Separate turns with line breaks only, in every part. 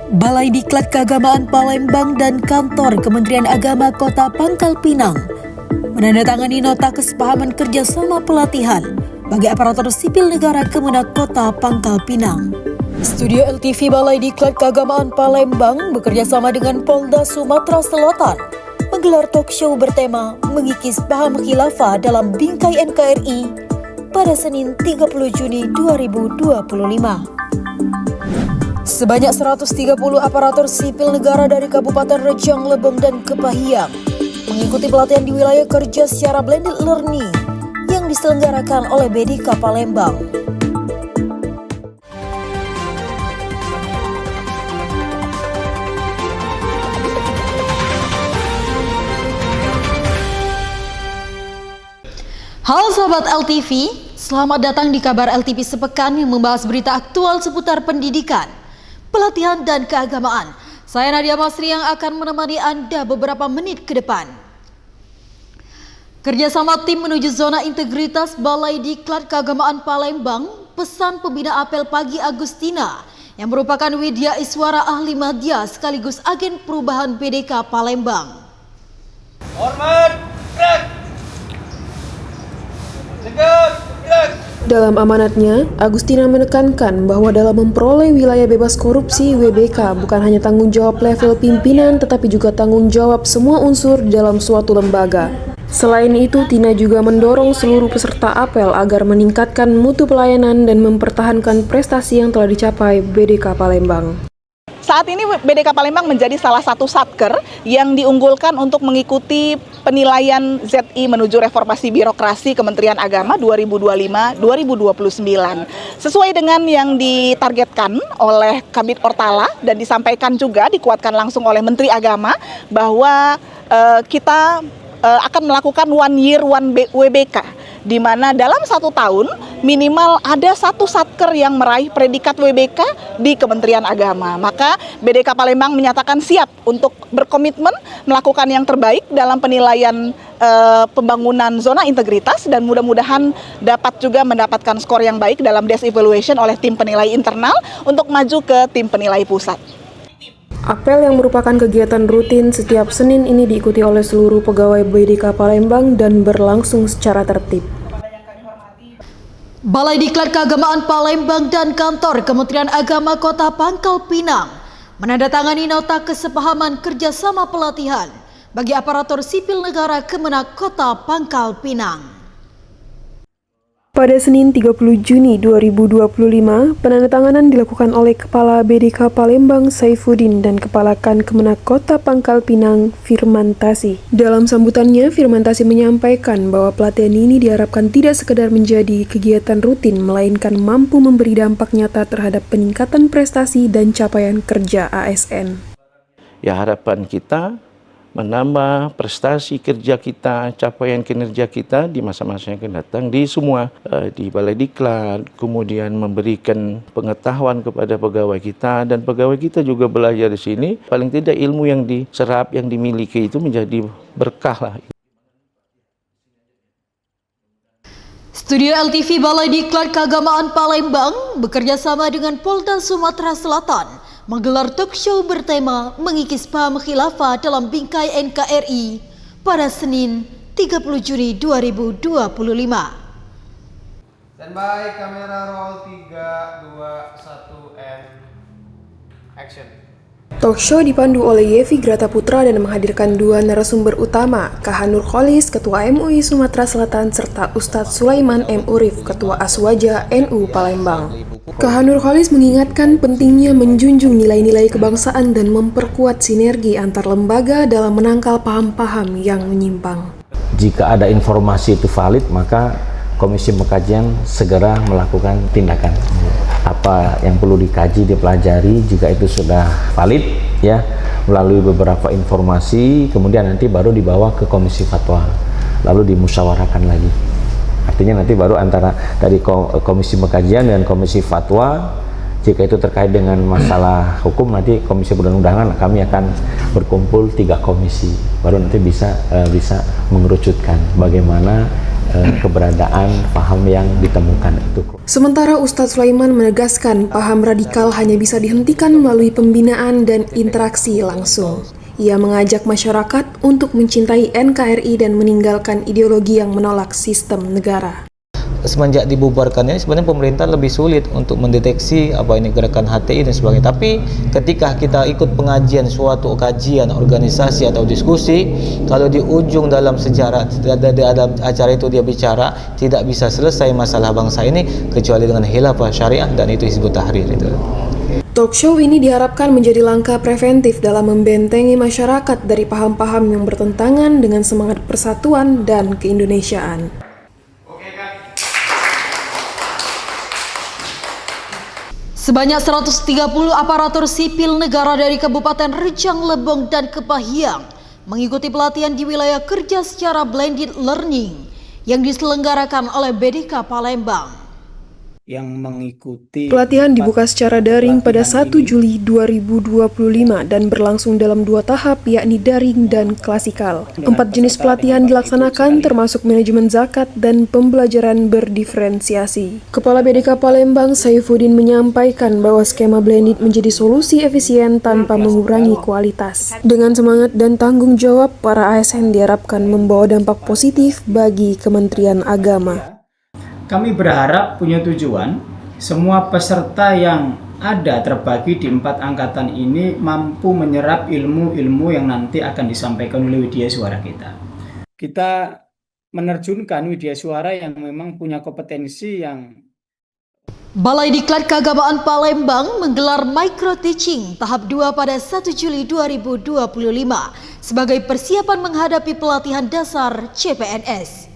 Balai Diklat Keagamaan Palembang dan Kantor Kementerian Agama Kota Pangkal Pinang menandatangani nota kesepahaman kerjasama pelatihan bagi aparatur sipil negara Kemenak Kota Pangkal Pinang. Studio LTV Balai Diklat Keagamaan Palembang bekerjasama dengan Polda Sumatera Selatan menggelar talk show bertema Mengikis Paham Khilafah dalam Bingkai NKRI pada Senin 30 Juni 2025. Sebanyak 130 aparatur sipil negara dari Kabupaten Rejang, Lebong, dan Kepahyang mengikuti pelatihan di wilayah kerja secara blended learning yang diselenggarakan oleh BDK Palembang. Halo sahabat LTV, selamat datang di Kabar LTV Sepekan yang membahas berita aktual seputar pendidikan, pelatihan, dan keagamaan. Saya Nadia Masri yang akan menemani Anda beberapa menit ke depan. Kerjasama tim menuju zona integritas Balai Diklat Keagamaan Palembang, pesan pembina apel pagi Agustina yang merupakan Widya Iswara ahli madya sekaligus agen perubahan BDK Palembang.
Hormat, gerak!
Dalam amanatnya, Agustina menekankan bahwa dalam memperoleh wilayah bebas korupsi WBK bukan hanya tanggung jawab level pimpinan tetapi juga tanggung jawab semua unsur di dalam suatu lembaga. Selain itu, Tina juga mendorong seluruh peserta apel agar meningkatkan mutu pelayanan dan mempertahankan prestasi yang telah dicapai BDK Palembang.
Saat ini BDK Palembang menjadi salah satu satker yang diunggulkan untuk mengikuti penilaian ZI menuju reformasi birokrasi Kementerian Agama 2025-2029. Sesuai dengan yang ditargetkan oleh Kabid Ortala dan disampaikan juga dikuatkan langsung oleh Menteri Agama bahwa kita akan melakukan one year one WBK, di mana dalam 1 tahun minimal ada satu satker yang meraih predikat WBK di Kementerian Agama. Maka BDK Palembang menyatakan siap untuk berkomitmen melakukan yang terbaik dalam penilaian pembangunan zona integritas dan mudah-mudahan dapat juga mendapatkan skor yang baik dalam desk evaluation oleh tim penilai internal untuk maju ke tim penilai pusat.
Apel yang merupakan kegiatan rutin setiap Senin ini diikuti oleh seluruh pegawai BDK Palembang dan berlangsung secara tertib.
Balai Diklat Keagamaan Palembang dan Kantor Kementerian Agama Kota Pangkal Pinang menandatangani nota kesepahaman kerjasama pelatihan bagi aparatur sipil negara Kemenak Kota Pangkal Pinang.
Pada Senin 30 Juni 2025, penandatanganan dilakukan oleh Kepala BDK Palembang Saifuddin dan Kepala Kan Kemenak Kota Pangkal Pinang Firmantasi. Dalam sambutannya, Firmantasi menyampaikan bahwa pelatihan ini diharapkan tidak sekedar menjadi kegiatan rutin, melainkan mampu memberi dampak nyata terhadap peningkatan prestasi dan capaian kerja ASN.
Ya, harapan kita menambah prestasi kerja kita, capaian kinerja kita di masa-masa yang akan datang di semua di Balai Diklat, kemudian memberikan pengetahuan kepada pegawai kita dan pegawai kita juga belajar di sini. Paling tidak ilmu yang diserap, yang dimiliki itu menjadi berkah lah.
Studio LTV Balai Diklat Keagamaan Palembang bekerja sama dengan Polda Sumatera Selatan menggelar talk show bertema Mengikis Paham Khilafah dalam Bingkai NKRI pada Senin 30 Juni 2025.
Standby, kamera roll 3, 2, 1, and action.
Talk show dipandu oleh Yevi Grata Putra dan menghadirkan dua narasumber utama, Kahanur Kholis, Ketua MUI Sumatera Selatan, serta Ustadz Sulaiman M. Urif, Ketua Aswaja NU Palembang. Kahanur Kholis mengingatkan pentingnya menjunjung nilai-nilai kebangsaan dan memperkuat sinergi antar lembaga dalam menangkal paham-paham yang menyimpang.
Jika ada informasi itu valid, maka Komisi Pengkajian segera melakukan tindakan. Apa yang perlu dikaji, dipelajari, jika itu sudah valid, ya, melalui beberapa informasi, kemudian nanti baru dibawa ke Komisi Fatwa, lalu dimusyawarahkan lagi. Artinya nanti baru antara dari Komisi Pengkajian dan Komisi Fatwa, jika itu terkait dengan masalah hukum, nanti Komisi Perundang-undangan kami akan berkumpul 3 komisi, baru nanti bisa mengerucutkan bagaimana keberadaan paham yang ditemukan itu.
Sementara Ustadz Sulaiman menegaskan paham radikal hanya bisa dihentikan melalui pembinaan dan interaksi langsung. Ia mengajak masyarakat untuk mencintai NKRI dan meninggalkan ideologi yang menolak sistem negara.
Semenjak dibubarkannya sebenarnya pemerintah lebih sulit untuk mendeteksi apa ini gerakan HTI dan sebagainya. Tapi ketika kita ikut pengajian suatu kajian organisasi atau diskusi, kalau di ujung dalam sejarah dalam acara itu dia bicara tidak bisa selesai masalah bangsa ini kecuali dengan khilafah syariah, dan itu Hizbut Tahrir itu.
Talk show ini diharapkan menjadi langkah preventif dalam membentengi masyarakat dari paham-paham yang bertentangan dengan semangat persatuan dan keindonesiaan.
Sebanyak 130 aparatur sipil negara dari Kabupaten Rejang Lebong dan Kepahyang mengikuti pelatihan di wilayah kerja secara blended learning yang diselenggarakan oleh BDK Palembang.
Yang mengikuti
Pelatihan dibuka secara daring pada 1 Juli 2025 dan berlangsung dalam 2 tahap, yakni daring dan klasikal. 4 jenis pelatihan dilaksanakan termasuk manajemen zakat dan pembelajaran berdiferensiasi. Kepala BDK Palembang Saifuddin menyampaikan bahwa skema blended menjadi solusi efisien tanpa mengurangi kualitas. Dengan semangat dan tanggung jawab, para ASN diharapkan membawa dampak positif bagi Kementerian Agama.
Kami berharap punya tujuan semua peserta yang ada terbagi di 4 angkatan ini mampu menyerap ilmu-ilmu yang nanti akan disampaikan oleh Widya Suara kita. Kita menerjunkan Widya Suara yang memang punya kompetensi yang
Balai Diklat Keagamaan Palembang menggelar micro teaching tahap 2 pada 1 Juli 2025 sebagai persiapan menghadapi pelatihan dasar CPNS.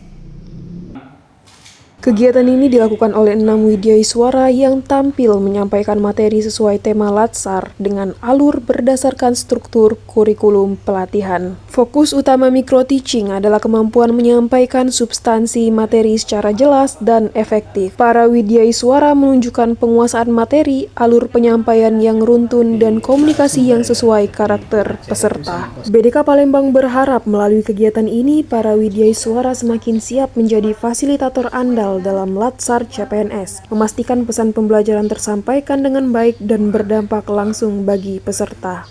Kegiatan ini dilakukan oleh 6 widyaswara yang tampil menyampaikan materi sesuai tema Latsar dengan alur berdasarkan struktur kurikulum pelatihan. Fokus utama micro teaching adalah kemampuan menyampaikan substansi materi secara jelas dan efektif. Para widyaswara menunjukkan penguasaan materi, alur penyampaian yang runtun, dan komunikasi yang sesuai karakter peserta. BDK Palembang berharap melalui kegiatan ini, para widyaswara semakin siap menjadi fasilitator andal dalam Latsar CPNS, memastikan pesan pembelajaran tersampaikan dengan baik dan berdampak langsung bagi peserta.